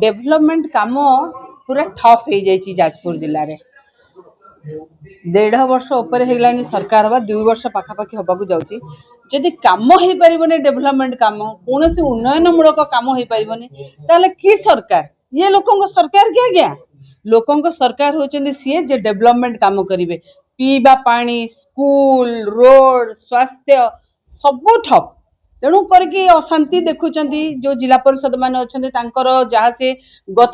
Development काम पूरा ठप हो जाइए जाजपुर जिले में 1.5 वर्ष उपर है सरकार हवा 2 वर्ष पाखापाखि हवा जाऊँगी जदि कम हो पारे डेभलपमेंट काम कौन से उन्नयनमूलक काम हो पारे ताले कि सरकार ये लोकों सरकार क्या क्या लोकों सरकार होती सी जे डेभलपमेंट काम करेंगे पीवा पानी स्कूल रोड स्वास्थ्य सबू ठप तेणु करके अशांति देखुं जो जिला परिषद मान अच्छा जहाँ से गत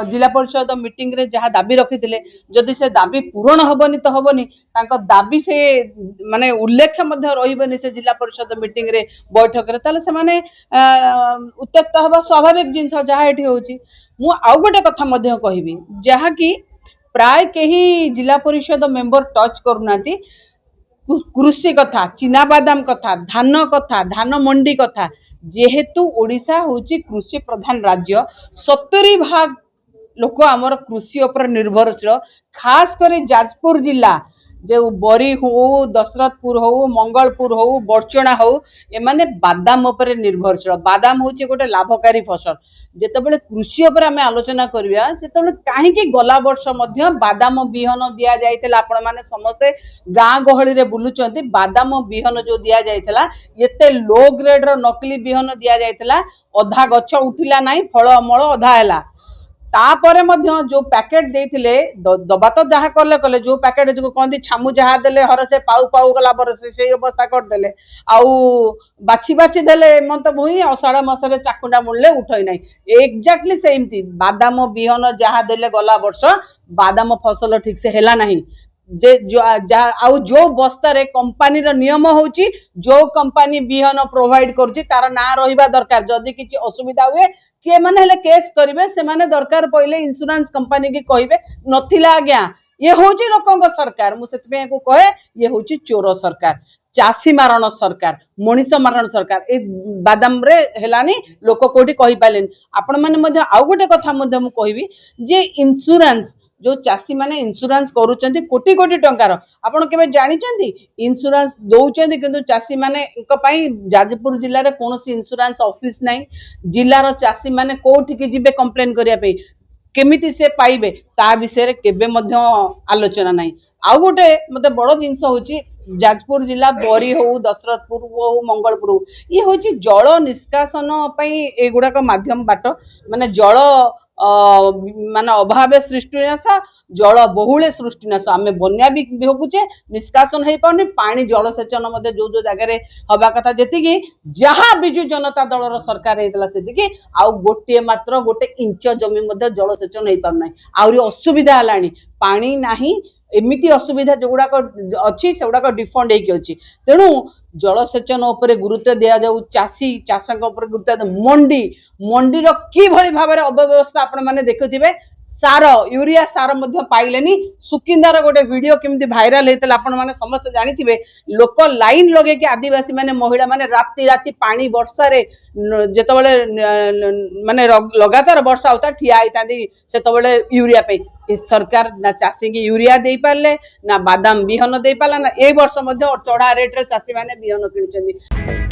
जिला परिषद मीटिंग रे जहाँ दाबी रखी जदि से दाबी पूरण हेनी तो हेनी दाबी से माने उल्लेख रही से जिला परिषद मीटिंग रे बैठक से माने उत्त्यक्त हवा स्वाभाविक जिनस जहाँ ये हूँ आउ गोटे कथा कहबी जहाँ कि प्राय कहीं जिला परिषद मेंबर टच करूना कृषि कथा चीनाबादाम कथा धान मंडी कथा जेहेतु ओडिशा होची कृषि प्रधान राज्य 70% लोक आमर कृषि उपर निर्भरशील खास कर जाजपुर जिला जो बरी हो दशरथपुर हो मंगलपुर हो बरचना हो एमाने बादाम उपर निर्भरशील बादाम होची गोटे लाभकारी फसल जेतेबेले कृषि उपर आमे आलोचना करिया जेतेबेले काहेकि गला वर्ष मध्य बादाम बिहन दिया जाइतला आपण माने समस्ते गाँ गहली रे बुलुचंती बादाम बिहन जो दिया जाइतला एते लो ग्रेड रो नकली बिहन दिया जाइतला अधा गछ उठिला नाही फल अमल अधा हैला तापरे मध्य जो पैकेट देथिले दबा तो जहाँ कले कले जो पैकेट जो कहते छामू जहाँ देले हर से पाऊ पाऊ गला बरसे से अवस्था कर देले आउ बाछी बाछी देले मन तो भूई अषाढ़ मासरे चाकुंडा मुड़ले उठई नहीं एक्जाक्टली सेमती बादाम बिहन जहाँ देले गला वर्ष बादाम फसल ठीक से हैला नहीं जे जो बस्ता रे कंपनी रो नियम होची जो कंपनी बिहन प्रोवाइड करूची तार ना रहिबा दरकार जदी किछि असुविधा हुए के माने हेले केस करिवे से माने दरकार पहिले इंश्योरेंस कंपनी की कहिबे नथिला आज्ञा ये होची लोकंग सरकार मु सेतबे को कहे ये होची चोर सरकार चासी मारण सरकार मनीष मारण सरकार ए बादाम रे हेलानी लोक कोठी कहि पालेन आपण माने मध्य आउ गोटे कथा मध्य मु कहिबी जे इंश्योरेंस जो चासी माने इंश्योरेंस करूचंती कोटी कोटी टंकार आपण केबे जानिचंती इंश्योरेंस दउचंती किंतु चासी माने एक पई जाजपुर जिल्ला रे कोनोसी इंश्योरेंस ऑफिस नाही जिल्ला रो चासी माने कोठी की जिबे कंप्लेन करिया पे केमिति से पाइबे ता विषय रे केबे मध्य आलोचना नाही आउ गोटे मते बड़ जिंस होची जाजपुर जिला बरी हो दशरथपुर हो मंगलपुर हो ये होची जल निष्कासन पई एगुडा का माध्यम बाट माने जल माने अभाव सृष्टिनाश जल बहुले सृष्टिनाश आम बन्या भी भोगुचे निष्कासन हो पानी पानी जलसेचन जो जो जगह हवा कथा जी जहाँ बिजु जनता दल सरकार होता से आउ गोटे मात्र गोटे इंच जमी जलसेचन हो पारना आहरी असुविधा है पानी नाही एमिति असुविधा जो गुड़ाक अच्छी से गुड़ाक डिफंड होती तेणु जलसेचन उपरे गुरुत्व दिया जाऊ चाषी चाषक उपर गुरुत्व मंडी मंडी कि भाव में अव्यवस्था आपण मैंने देखुथिबे सार यूरिया सार पाइलेनी सुकिंदार गोटे वीडियो केमती भाइराल होता आपण मैंने समस्त जानी लोक लाइन लगे कि आदिवासी माने महिला माने राति राति पानी वर्षा रे जेतबेले माने लगातार वर्षा होता ठिया होता से यूरिया पे सरकार ना चाषी की यूरिया दे पारले ना बादाम बिहन दे पाला ना ए वर्ष चढ़ा रेट रे चाषी माने बिहन किनिचंदी।